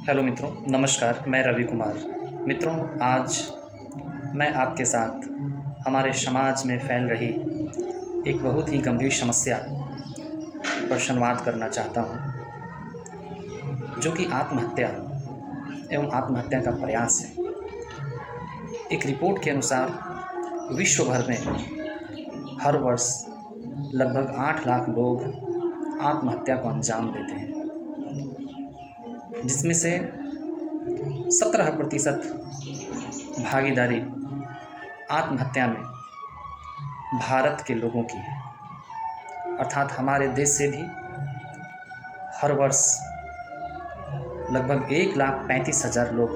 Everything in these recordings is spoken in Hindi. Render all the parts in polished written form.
हेलो मित्रों, नमस्कार। मैं रवि कुमार। मित्रों, आज मैं आपके साथ हमारे समाज में फैल रही एक बहुत ही गंभीर समस्या पर संवाद करना चाहता हूँ, जो कि आत्महत्या एवं आत्महत्या का प्रयास है। एक रिपोर्ट के अनुसार विश्व भर में हर वर्ष लगभग 8 लाख लोग आत्महत्या को अंजाम देते हैं, जिसमें से 17% भागीदारी आत्महत्या में भारत के लोगों की है। अर्थात हमारे देश से भी हर वर्ष लगभग 1,35,000 लोग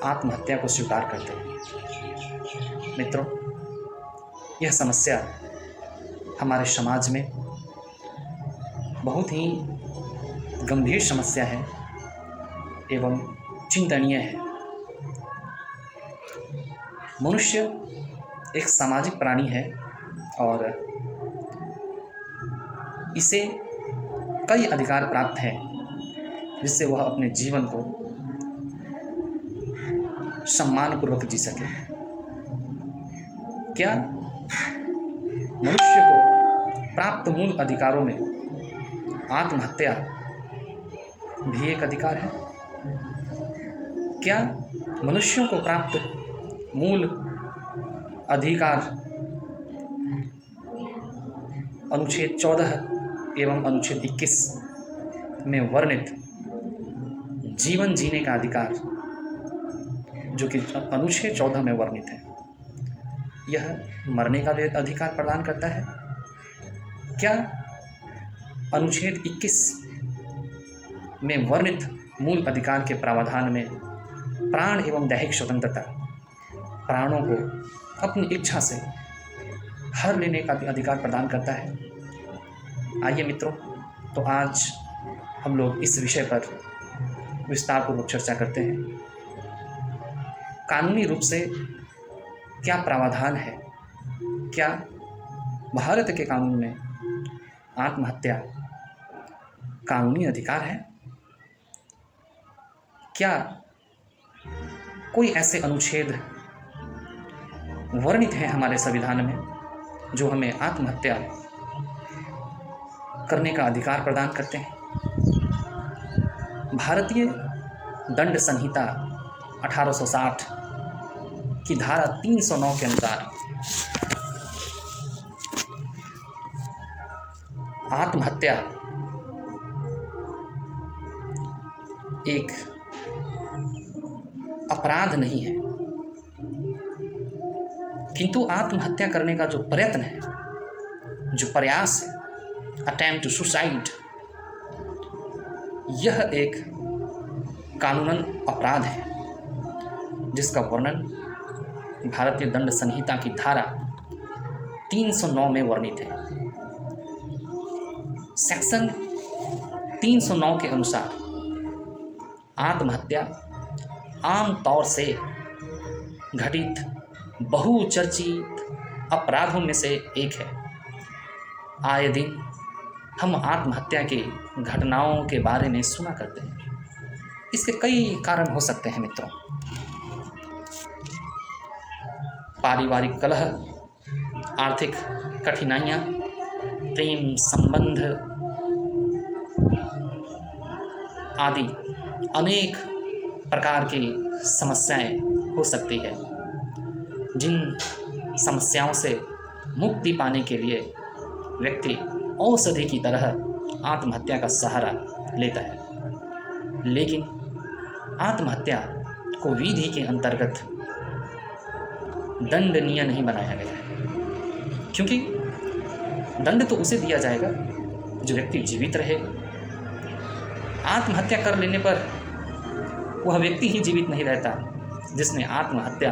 आत्महत्या को स्वीकार करते हैं। मित्रों, यह समस्या हमारे समाज में बहुत ही गंभीर समस्या है एवं चिंतनीय है। मनुष्य एक सामाजिक प्राणी है और इसे कई अधिकार प्राप्त हैं, जिससे वह अपने जीवन को सम्मानपूर्वक जी सके। क्या मनुष्य को प्राप्त मूल अधिकारों में आत्महत्या भी एक अधिकार है? क्या मनुष्यों को प्राप्त मूल अधिकार अनुच्छेद 14 एवं अनुच्छेद 21 में वर्णित जीवन जीने का अधिकार, जो कि अनुच्छेद 14 में वर्णित है, यह मरने का भी अधिकार प्रदान करता है? क्या अनुच्छेद 21 में वर्णित मूल अधिकार के प्रावधान में प्राण एवं दैहिक स्वतंत्रता, प्राणों को अपनी इच्छा से हर लेने का भी अधिकार प्रदान करता है? आइए मित्रों, तो आज हम लोग इस विषय पर विस्तारपूर्वक चर्चा करते हैं। कानूनी रूप से क्या प्रावधान है? क्या भारत के कानून में आत्महत्या कानूनी अधिकार है? क्या कोई ऐसे अनुच्छेद वर्णित हैं हमारे संविधान में जो हमें आत्महत्या करने का अधिकार प्रदान करते हैं? भारतीय दंड संहिता 1860 की धारा 309 के अनुसार आत्महत्या एक अपराध नहीं है, किंतु आत्महत्या करने का जो प्रयत्न है, जो प्रयास है, अटेम्प्ट टू सुसाइड, यह एक कानूनन अपराध है, जिसका वर्णन भारतीय दंड संहिता की धारा 309 में वर्णित है। सेक्शन 309 के अनुसार आत्महत्या आम तौर से घटित बहुचर्चित अपराधों में से एक है। आए दिन हम आत्महत्या की घटनाओं के बारे में सुना करते हैं। इसके कई कारण हो सकते हैं मित्रों। पारिवारिक कलह, आर्थिक कठिनाइयाँ, प्रेम संबंध आदि अनेक प्रकार की समस्याएं हो सकती है, जिन समस्याओं से मुक्ति पाने के लिए व्यक्ति औषधि की तरह आत्महत्या का सहारा लेता है। लेकिन आत्महत्या को विधि के अंतर्गत दंडनीय नहीं बनाया गया है, क्योंकि दंड तो उसे दिया जाएगा जो व्यक्ति जीवित रहे। आत्महत्या कर लेने पर वह व्यक्ति ही जीवित नहीं रहता जिसने आत्महत्या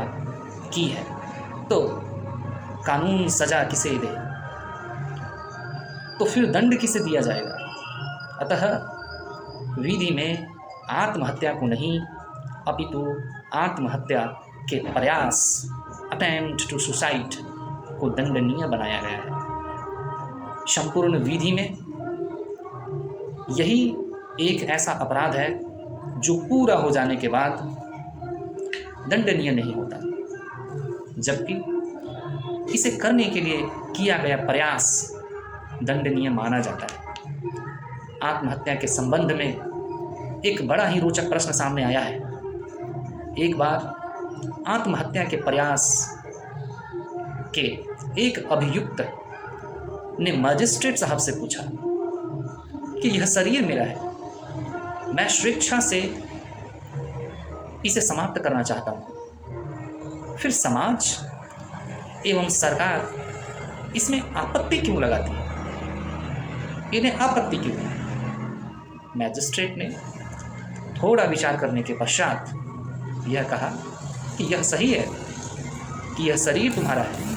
की है, तो कानून सजा किसे दे, तो फिर दंड किसे दिया जाएगा? अतः विधि में आत्महत्या को नहीं, अपितु आत्महत्या के प्रयास, अटेम्प्ट टू सुसाइड, को दंडनीय बनाया गया है। संपूर्ण विधि में यही एक ऐसा अपराध है जो पूरा हो जाने के बाद दंडनीय नहीं होता, जबकि इसे करने के लिए किया गया प्रयास दंडनीय माना जाता है। आत्महत्या के संबंध में एक बड़ा ही रोचक प्रश्न सामने आया है। एक बार आत्महत्या के प्रयास के एक अभियुक्त ने मजिस्ट्रेट साहब से पूछा कि यह शरीर मेरा है, मैं स्वेच्छा से इसे समाप्त करना चाहता हूं, फिर समाज एवं सरकार इसमें आपत्ति क्यों लगाती है, इन्हें आपत्ति क्यों है? मैजिस्ट्रेट ने थोड़ा विचार करने के पश्चात यह कहा कि यह सही है कि यह शरीर तुम्हारा है,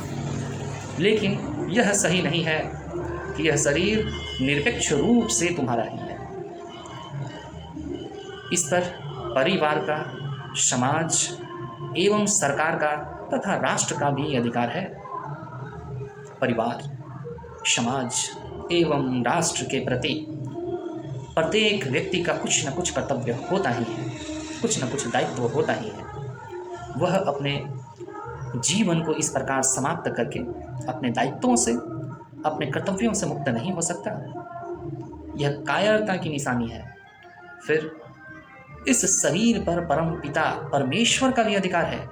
लेकिन यह सही नहीं है कि यह शरीर निरपेक्ष रूप से तुम्हारा ही है। इस पर परिवार का, समाज एवं सरकार का तथा राष्ट्र का भी अधिकार है। परिवार, समाज एवं राष्ट्र के प्रति प्रत्येक व्यक्ति का कुछ न कुछ कर्तव्य होता ही है, कुछ न कुछ दायित्व होता ही है। वह अपने जीवन को इस प्रकार समाप्त करके अपने दायित्वों से, अपने कर्तव्यों से मुक्त नहीं हो सकता। यह कायरता की निशानी है। फिर इस शरीर पर परम पिता परमेश्वर का भी अधिकार है,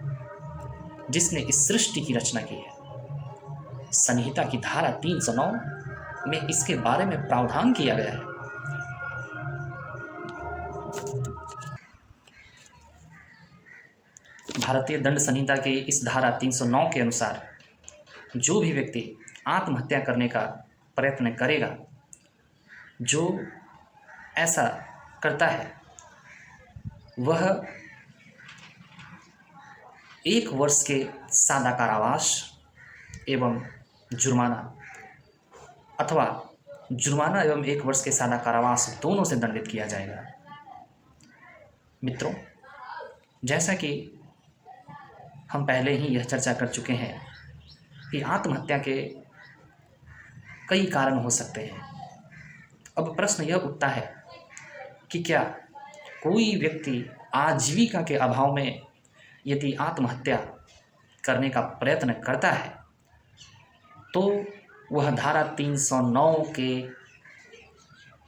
जिसने इस सृष्टि की रचना की है। संहिता की धारा 309 में इसके बारे में प्रावधान किया गया है। भारतीय दंड संहिता के इस धारा 309 के अनुसार जो भी व्यक्ति आत्महत्या करने का प्रयत्न करेगा, जो ऐसा करता है, वह 1 वर्ष के सादा कारावास एवं जुर्माना अथवा जुर्माना एवं 1 वर्ष के सादा कारावास दोनों से दंडित किया जाएगा। मित्रों, जैसा कि हम पहले ही यह चर्चा कर चुके हैं कि आत्महत्या के कई कारण हो सकते हैं। अब प्रश्न यह उठता है कि क्या कोई व्यक्ति आजीविका के अभाव में यदि आत्महत्या करने का प्रयत्न करता है तो वह धारा 309 के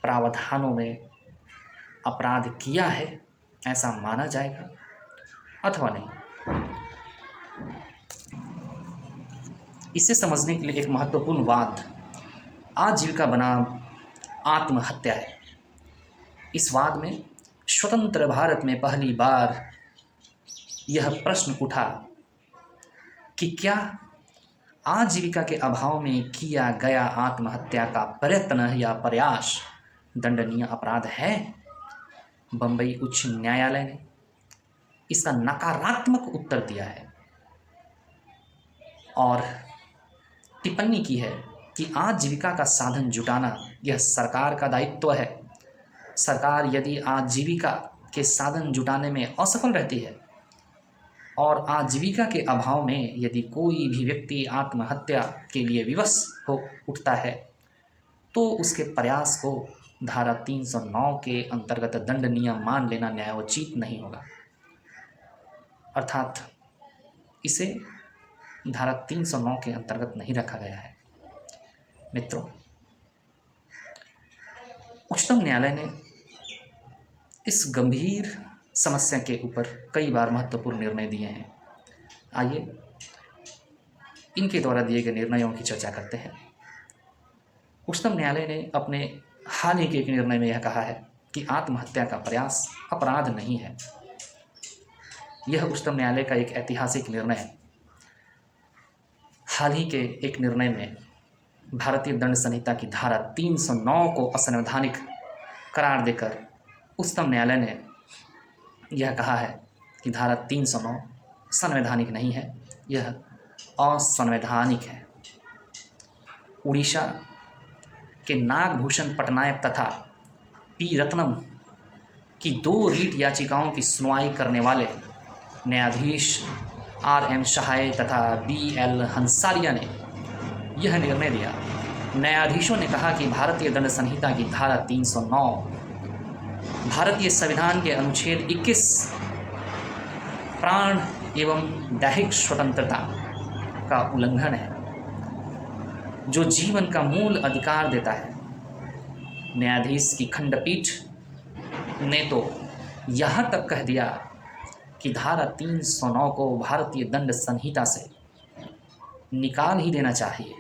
प्रावधानों में अपराध किया है, ऐसा माना जाएगा अथवा नहीं? इसे समझने के लिए एक महत्वपूर्ण वाद आजीविका बनाम आत्महत्या है। इस वाद में स्वतंत्र भारत में पहली बार यह प्रश्न उठा कि क्या आजीविका के अभाव में किया गया आत्महत्या का प्रयत्न या प्रयास दंडनीय अपराध है? बंबई उच्च न्यायालय ने इसका नकारात्मक उत्तर दिया है और टिप्पणी की है कि आजीविका का साधन जुटाना यह सरकार का दायित्व है। सरकार यदि आजीविका के साधन जुटाने में असफल रहती है और आजीविका के अभाव में यदि कोई भी व्यक्ति आत्महत्या के लिए विवश हो उठता है तो उसके प्रयास को धारा 309 के अंतर्गत दंडनीय मान लेना न्यायोचित नहीं होगा। अर्थात इसे धारा 309 के अंतर्गत नहीं रखा गया है। मित्रों, उच्चतम न्यायालय ने इस गंभीर समस्या के ऊपर कई बार महत्वपूर्ण निर्णय दिए हैं। आइए इनके द्वारा दिए गए निर्णयों की चर्चा करते हैं। उच्चतम न्यायालय ने अपने हाल ही के एक निर्णय में यह कहा है कि आत्महत्या का प्रयास अपराध नहीं है। यह उच्चतम न्यायालय का एक ऐतिहासिक निर्णय है। हाल ही के एक निर्णय में भारतीय दंड संहिता की धारा 309 को असंवैधानिक करार देकर उच्चतम न्यायालय ने यह कहा है कि धारा 309 संवैधानिक नहीं है, यह असंवैधानिक है। उड़ीसा के नागभूषण पटनायक तथा पी रत्नम की 2 रीट याचिकाओं की सुनवाई करने वाले न्यायाधीश R.M. सहाय तथा B.L. हंसारिया ने यह निर्णय दिया। न्यायाधीशों ने कहा कि भारतीय दंड संहिता की धारा 309 भारतीय संविधान के अनुच्छेद 21 प्राण एवं दैहिक स्वतंत्रता का उल्लंघन है, जो जीवन का मूल अधिकार देता है। न्यायाधीश की खंडपीठ ने तो यहाँ तक कह दिया कि धारा 309 को भारतीय दंड संहिता से निकाल ही देना चाहिए,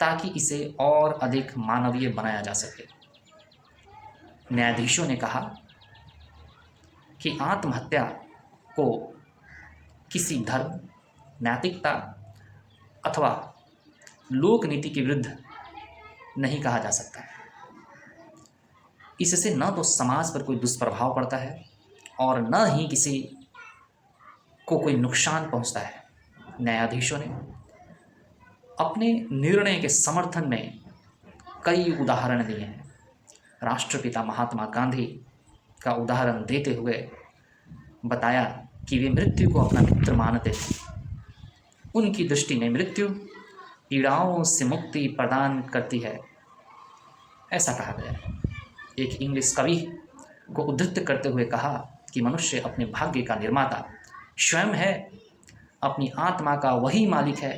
ताकि इसे और अधिक मानवीय बनाया जा सके। न्यायाधीशों ने कहा कि आत्महत्या को किसी धर्म, नैतिकता अथवा लोक नीति के विरुद्ध नहीं कहा जा सकता है। इससे न तो समाज पर कोई दुष्प्रभाव पड़ता है और न ही किसी को कोई नुकसान पहुंचता है। न्यायाधीशों ने अपने निर्णय के समर्थन में कई उदाहरण दिए हैं। राष्ट्रपिता महात्मा गांधी का उदाहरण देते हुए बताया कि वे मृत्यु को अपना मित्र मानते थे। उनकी दृष्टि में मृत्यु पीड़ाओं से मुक्ति प्रदान करती है, ऐसा कहा गया है। एक इंग्लिश कवि को उद्धृत करते हुए कहा कि मनुष्य अपने भाग्य का निर्माता स्वयं है, अपनी आत्मा का वही मालिक है।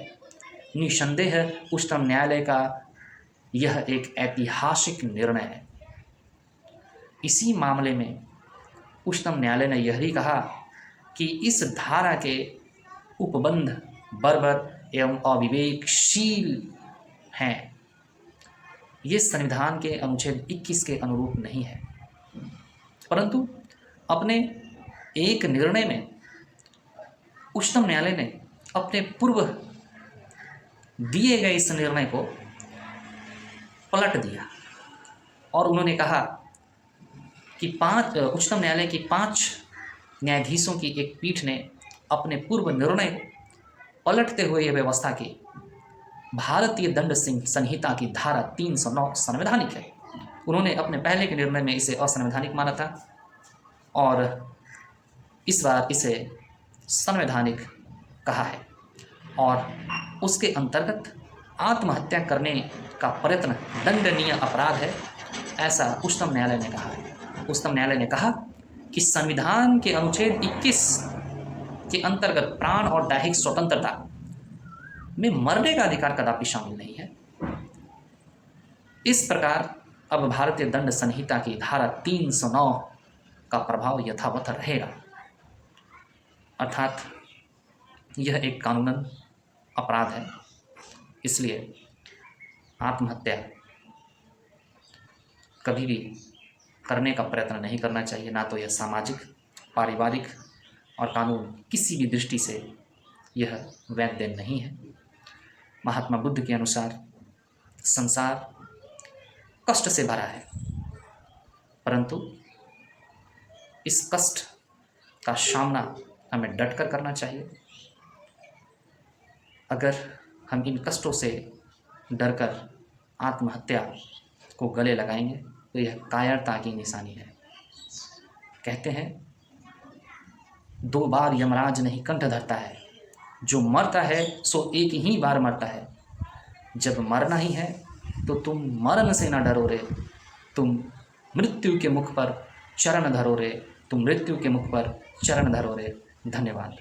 निसंदेह उच्चतम न्यायालय का यह एक ऐतिहासिक निर्णय है। इसी मामले में उच्चतम न्यायालय ने यह भी कहा कि इस धारा के उपबंध बर्बर एवं अविवेकशील हैं। ये संविधान के अनुच्छेद 21 के अनुरूप नहीं है। परंतु अपने एक निर्णय में उच्चतम न्यायालय ने अपने पूर्व दिए गए इस निर्णय को पलट दिया और उन्होंने कहा कि उच्चतम न्यायालय की 5 न्यायाधीशों की एक पीठ ने अपने पूर्व निर्णय को पलटते हुए यह व्यवस्था की, भारतीय दंड संहिता की धारा 309 संवैधानिक है। उन्होंने अपने पहले के निर्णय में इसे असंवैधानिक माना था और इस बार इसे संवैधानिक कहा है और उसके अंतर्गत आत्महत्या करने का प्रयत्न दंडनीय अपराध है, ऐसा उच्चतम न्यायालय ने कहा है। उच्चतम न्यायालय ने कहा कि संविधान के अनुच्छेद 21 के अंतर्गत प्राण और दैहिक स्वतंत्रता में मरने का अधिकार कदापि शामिल नहीं है। इस प्रकार अब भारतीय दंड संहिता की धारा 309 का प्रभाव यथावत रहेगा, अर्थात यह एक कानूनन अपराध है। इसलिए आत्महत्या कभी भी करने का प्रयत्न नहीं करना चाहिए। ना तो यह सामाजिक, पारिवारिक और कानून किसी भी दृष्टि से यह वैध नहीं है। महात्मा बुद्ध के अनुसार संसार कष्ट से भरा है, परंतु इस कष्ट का सामना हमें डटकर करना चाहिए। अगर हम इन कष्टों से डरकर आत्महत्या को गले लगाएंगे तो यह कायरता की निशानी है। कहते हैं 2 बार यमराज नहीं कंठ धरता है, जो मरता है सो एक ही बार मरता है। जब मरना ही है तो तुम मरण से न डरो रे, तुम मृत्यु के मुख पर चरण धरो रे, तुम मृत्यु के मुख पर चरण धरो रे। धन्यवाद।